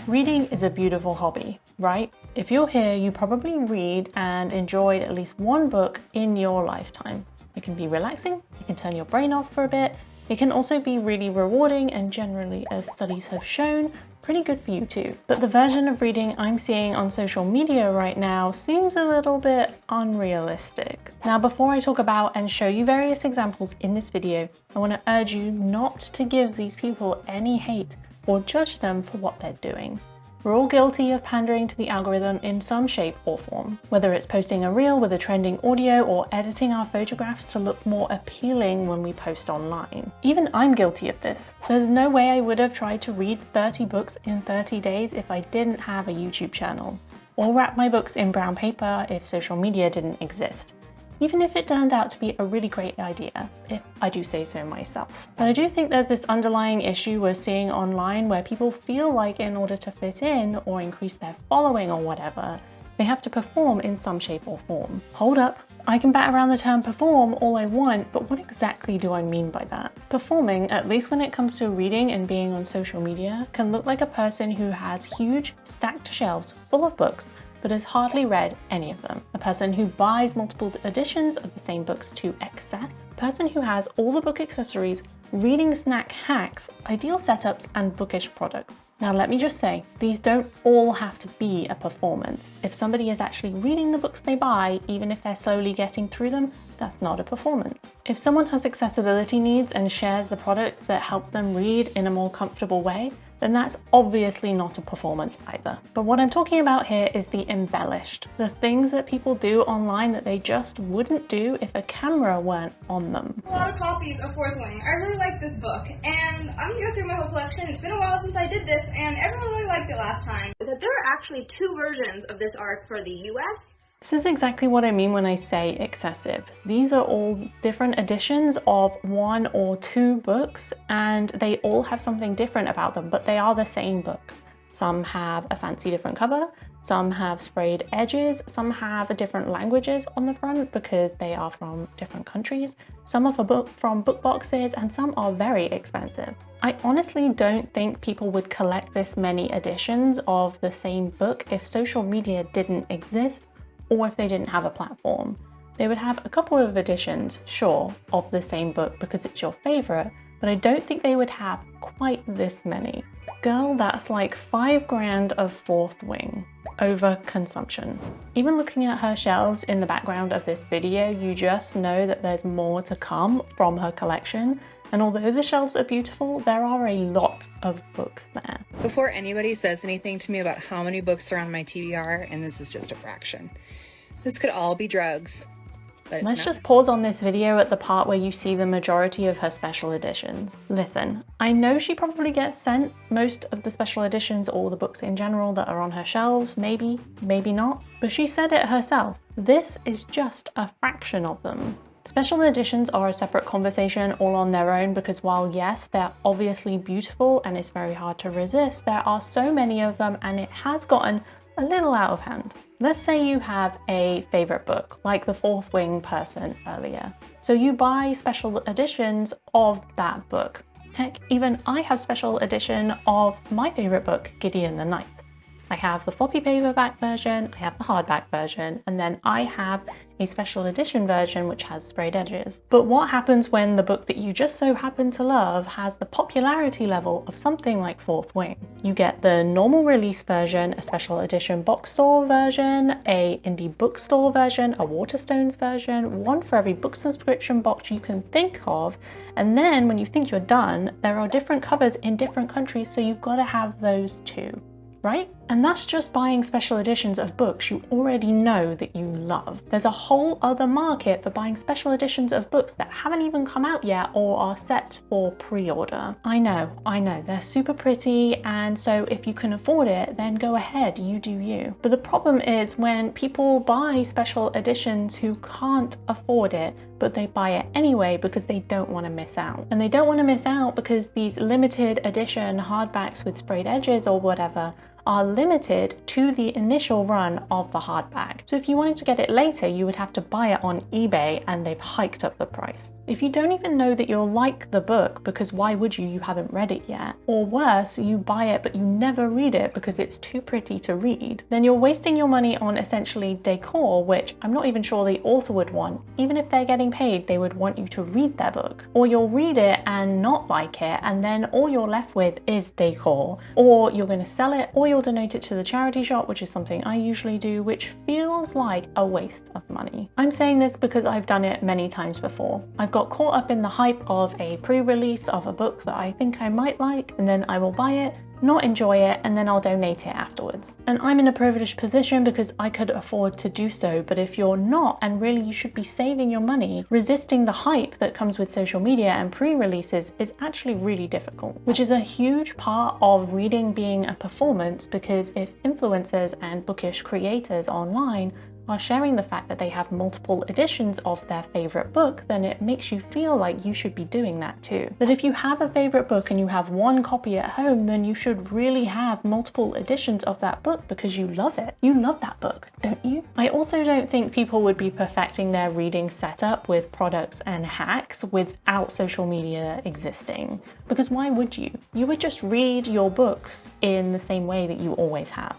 Reading is a beautiful hobby, right? If you're here, you probably read and enjoyed at least one book in your lifetime. It can be relaxing, it can turn your brain off for a bit, it can also be really rewarding and generally, as studies have shown, pretty good for you too. But the version of reading I'm seeing on social media right now seems a little bit unrealistic. Now, before I talk about and show you various examples in this video, I want to urge you not to give these people any hate or judge them for what they're doing. We're all guilty of pandering to the algorithm in some shape or form, whether it's posting a reel with a trending audio or editing our photographs to look more appealing when we post online. Even I'm guilty of this. There's no way I would have tried to read 30 books in 30 days if I didn't have a YouTube channel, or wrap my books in brown paper if social media didn't exist. Even if it turned out to be a really great idea, if I do say so myself. But I do think there's this underlying issue we're seeing online where people feel like in order to fit in or increase their following or whatever, they have to perform in some shape or form. Hold up, I can bat around the term perform all I want, but what exactly do I mean by that? Performing, at least when it comes to reading and being on social media, can look like a person who has huge stacked shelves full of books but has hardly read any of them. A person who buys multiple editions of the same books to excess. A person who has all the book accessories, reading snack hacks, ideal setups, and bookish products. Now let me just say, these don't all have to be a performance. If somebody is actually reading the books they buy, even if they're slowly getting through them, that's not a performance. If someone has accessibility needs and shares the products that help them read in a more comfortable way, then that's obviously not a performance either. But what I'm talking about here is the embellished, the things that people do online that they just wouldn't do if a camera weren't on them. A lot of copies of Fourth Wing. I really like this book, and I'm gonna go through my whole collection. It's been a while since I did this, and everyone really liked it last time. That there are actually two versions of this arc for the US. This is exactly what I mean when I say excessive. These are all different editions of one or two books, and they all have something different about them, but they are the same book. Some have a fancy different cover, some have sprayed edges, some have different languages on the front because they are from different countries, some are from book boxes, and some are very expensive. I honestly don't think people would collect this many editions of the same book if social media didn't exist, or if they didn't have a platform. They would have a couple of editions, sure, of the same book because it's your favorite, but I don't think they would have quite this many. Girl, that's like $5 grand of Fourth Wing over consumption. Even looking at her shelves in the background of this video, you just know that there's more to come from her collection. And although the shelves are beautiful, there are a lot of books there. Before anybody says anything to me about how many books are on my TBR, and this is just a fraction, this could all be drugs. But let's just pause on this video at the part where you see the majority of her special editions. Listen, I know she probably gets sent most of the special editions or the books in general that are on her shelves, maybe, maybe not, but she said it herself. This is just a fraction of them. Special editions are a separate conversation all on their own because while yes, they're obviously beautiful and it's very hard to resist, there are so many of them and it has gotten a little out of hand. Let's say you have a favorite book, like the Fourth Wing person earlier. So you buy special editions of that book. Heck, even I have special edition of my favorite book, Gideon the Ninth. I have the floppy paperback version, I have the hardback version, and then I have a special edition version which has sprayed edges. But what happens when the book that you just so happen to love has the popularity level of something like Fourth Wing? You get the normal release version, a special edition box store version, a indie bookstore version, a Waterstones version, one for every book subscription box you can think of, and then when you think you're done, there are different covers in different countries, so you've got to have those too. Right? And that's just buying special editions of books you already know that you love. There's a whole other market for buying special editions of books that haven't even come out yet or are set for pre-order. I know, they're super pretty, and so if you can afford it, then go ahead, you do you. But the problem is when people buy special editions who can't afford it, but they buy it anyway because they don't want to miss out. And they don't want to miss out because these limited edition hardbacks with sprayed edges or whatever are limited to the initial run of the hardback. So if you wanted to get it later, you would have to buy it on eBay and they've hiked up the price. If you don't even know that you'll like the book, because why would you? You haven't read it yet. Or worse, you buy it but you never read it because it's too pretty to read, then you're wasting your money on essentially decor, which I'm not even sure the author would want. Even if they're getting paid, they would want you to read their book. Or you'll read it and not like it, and then all you're left with is decor. Or you're going to sell it, or you'll donate it to the charity shop, which is something I usually do, which feels like a waste of money. I'm saying this because I've done it many times before. I've got caught up in the hype of a pre-release of a book that I think I might like, and then I will buy it, not enjoy it, and then I'll donate it afterwards. And I'm in a privileged position because I could afford to do so, but if you're not, and really you should be saving your money, resisting the hype that comes with social media and pre-releases is actually really difficult, which is a huge part of reading being a performance, because if influencers and bookish creators online are sharing the fact that they have multiple editions of their favorite book, then it makes you feel like you should be doing that too. That if you have a favorite book and you have one copy at home, then you should really have multiple editions of that book because you love it. You love that book, don't you? I also don't think people would be perfecting their reading setup with products and hacks without social media existing. Because why would you? You would just read your books in the same way that you always have.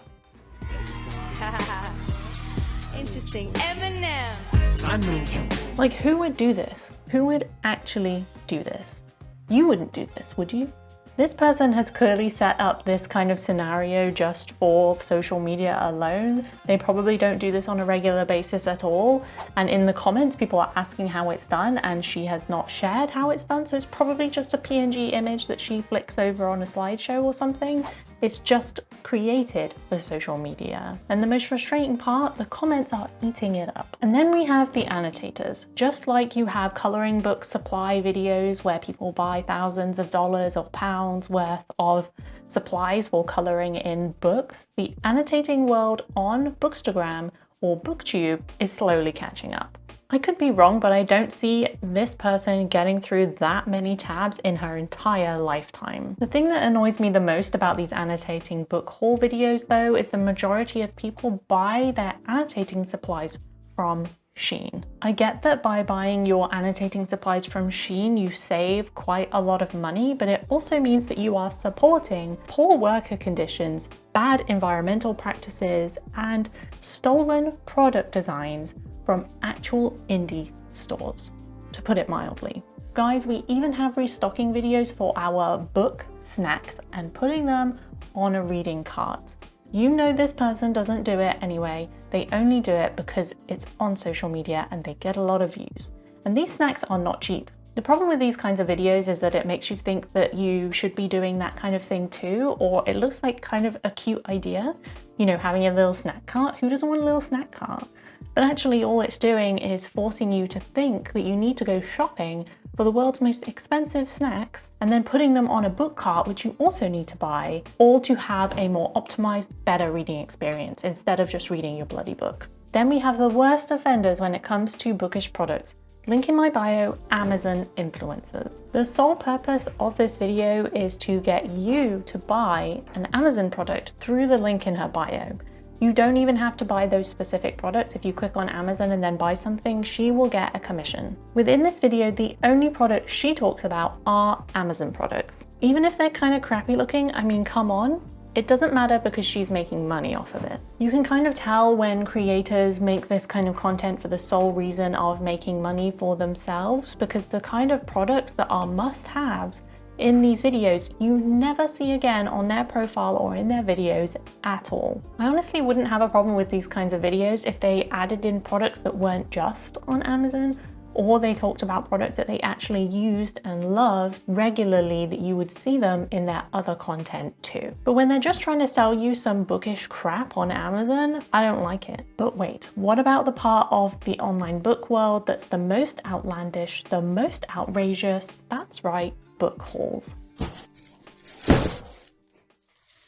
Interesting. Eminem. I know. Like, who would do this? Who would actually do this? You wouldn't do this, would you? This person has clearly set up this kind of scenario just for social media alone. They probably don't do this on a regular basis at all. And in the comments, people are asking how it's done, and she has not shared how it's done. So it's probably just a PNG image that she flicks over on a slideshow or something. It's just created for social media. And the most frustrating part, the comments are eating it up. And then we have the annotators. Just like you have coloring book supply videos where people buy thousands of dollars or pounds worth of supplies for coloring in books, the annotating world on Bookstagram or BookTube is slowly catching up. I could be wrong, but I don't see this person getting through that many tabs in her entire lifetime. The thing that annoys me the most about these annotating book haul videos though is the majority of people buy their annotating supplies from Shein. I get that by buying your annotating supplies from Shein, you save quite a lot of money, but it also means that you are supporting poor worker conditions, bad environmental practices, and stolen product designs from actual indie stores, to put it mildly. Guys, we even have restocking videos for our book snacks and putting them on a reading cart. You know this person doesn't do it anyway. They only do it because it's on social media and they get a lot of views. And these snacks are not cheap. The problem with these kinds of videos is that it makes you think that you should be doing that kind of thing too, or it looks like kind of a cute idea. You know, having a little snack cart. Who doesn't want a little snack cart? But actually all it's doing is forcing you to think that you need to go shopping for the world's most expensive snacks and then putting them on a book cart, which you also need to buy, all to have a more optimized, better reading experience instead of just reading your bloody book. Then we have the worst offenders when it comes to bookish products. Link in my bio, Amazon influencers. The sole purpose of this video is to get you to buy an Amazon product through the link in her bio. You don't even have to buy those specific products. If you click on Amazon and then buy something, she will get a commission. Within this video, the only products she talks about are Amazon products. Even if they're kind of crappy looking, I mean, come on. It doesn't matter because she's making money off of it. You can kind of tell when creators make this kind of content for the sole reason of making money for themselves, because the kind of products that are must-haves in these videos you never see again on their profile or in their videos at all. I honestly wouldn't have a problem with these kinds of videos if they added in products that weren't just on Amazon, or they talked about products that they actually used and loved regularly, that you would see them in their other content too. But when they're just trying to sell you some bookish crap on Amazon, I don't like it. But wait, what about the part of the online book world that's the most outlandish, the most outrageous? That's right, book hauls.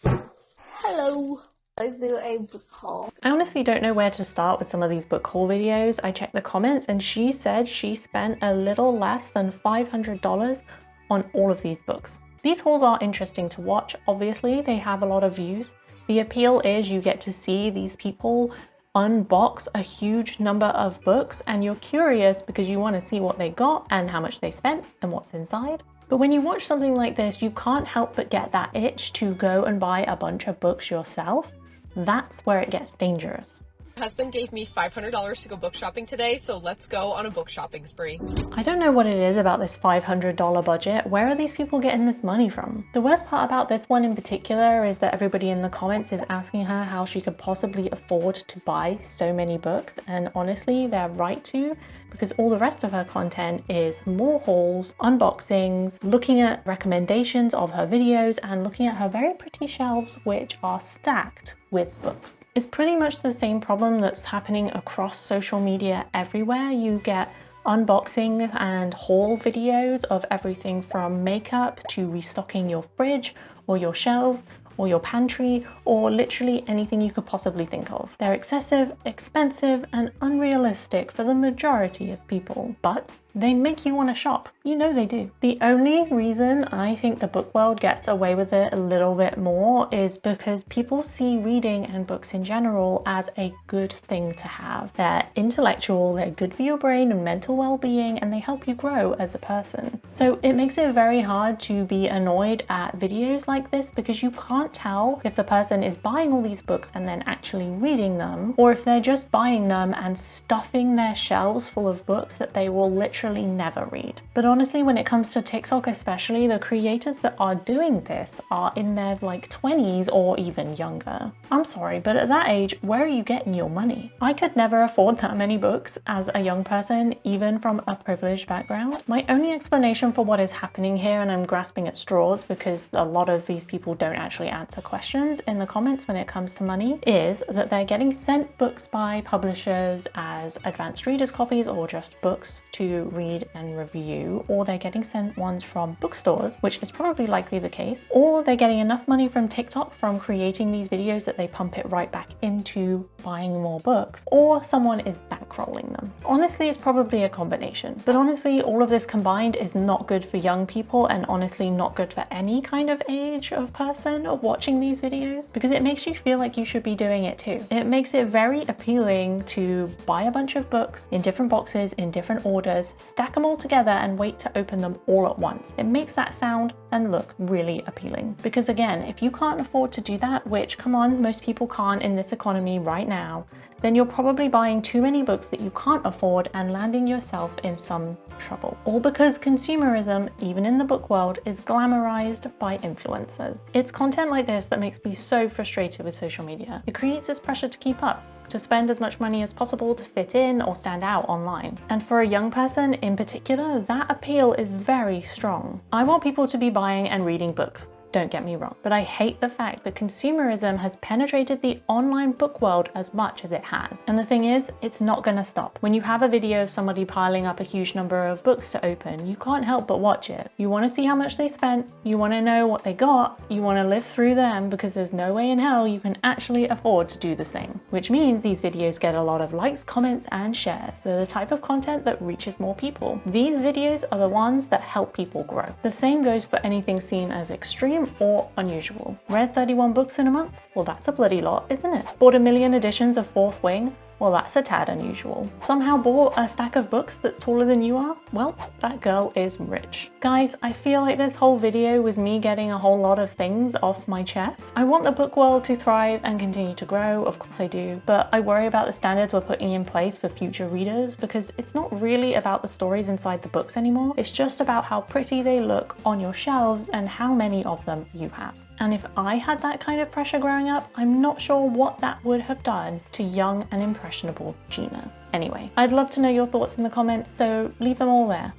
Hello. Let's do a book haul. I honestly don't know where to start with some of these book haul videos. I checked the comments and she said she spent a little less than $500 on all of these books. These hauls are interesting to watch. Obviously, they have a lot of views. The appeal is you get to see these people unbox a huge number of books and you're curious because you want to see what they got and how much they spent and what's inside. But when you watch something like this, you can't help but get that itch to go and buy a bunch of books yourself. That's where it gets dangerous. My husband gave me $500 to go book shopping today, so let's go on a book shopping spree. I don't know what it is about this $500 budget. Where are these people getting this money from? The worst part about this one in particular is that everybody in the comments is asking her how she could possibly afford to buy so many books, and honestly, they're right to, because all the rest of her content is more hauls, unboxings, looking at recommendations of her videos, and looking at her very pretty shelves, which are stacked with books. It's pretty much the same problem that's happening across social media everywhere. You get unboxing and haul videos of everything from makeup to restocking your fridge or your shelves or your pantry, or literally anything you could possibly think of. They're excessive, expensive, and unrealistic for the majority of people, but they make you want to shop. You know they do. The only reason I think the book world gets away with it a little bit more is because people see reading and books in general as a good thing to have. They're intellectual, they're good for your brain and mental well-being, and they help you grow as a person. So it makes it very hard to be annoyed at videos like this because you can't tell if the person is buying all these books and then actually reading them, or if they're just buying them and stuffing their shelves full of books that they will literally never read. But honestly, when it comes to TikTok especially, the creators that are doing this are in their like 20s or even younger. I'm sorry, but at that age, where are you getting your money? I could never afford that many books as a young person, even from a privileged background. My only explanation for what is happening here, and I'm grasping at straws because a lot of these people don't actually answer questions in the comments when it comes to money, is that they're getting sent books by publishers as advanced readers copies or just books to read and review, or they're getting sent ones from bookstores, which is probably likely the case, or they're getting enough money from TikTok from creating these videos that they pump it right back into buying more books, or someone is bankrolling them. Honestly, it's probably a combination, but honestly, all of this combined is not good for young people, and honestly not good for any kind of age of person watching these videos, because it makes you feel like you should be doing it too. It makes it very appealing to buy a bunch of books in different boxes, in different orders, stack them all together and wait to open them all at once. It makes that sound and look really appealing. Because again, if you can't afford to do that, which come on, most people can't in this economy right now, then you're probably buying too many books that you can't afford and landing yourself in some trouble. All because consumerism, even in the book world, is glamorized by influencers. It's content like this that makes me so frustrated with social media. It creates this pressure to keep up, to spend as much money as possible to fit in or stand out online. And for a young person in particular, that appeal is very strong. I want people to be buying and reading books. Don't get me wrong, but I hate the fact that consumerism has penetrated the online book world as much as it has. And the thing is, it's not gonna stop. When you have a video of somebody piling up a huge number of books to open, you can't help but watch it. You wanna see how much they spent, you wanna know what they got, you wanna live through them, because there's no way in hell you can actually afford to do the same. Which means these videos get a lot of likes, comments, and shares. They're the type of content that reaches more people. These videos are the ones that help people grow. The same goes for anything seen as extreme or unusual. Read 31 books in a month? Well, that's a bloody lot, isn't it? Bought 1 million editions of Fourth Wing? Well, that's a tad unusual. Somehow bought a stack of books that's taller than you are? Well, that girl is rich. Guys, I feel like this whole video was me getting a whole lot of things off my chest. I want the book world to thrive and continue to grow, of course I do, but I worry about the standards we're putting in place for future readers, because it's not really about the stories inside the books anymore. It's just about how pretty they look on your shelves and how many of them you have. And if I had that kind of pressure growing up, I'm not sure what that would have done to young and impressionable Gina. Anyway, I'd love to know your thoughts in the comments, so leave them all there.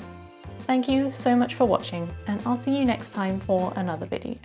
Thank you so much for watching, and I'll see you next time for another video.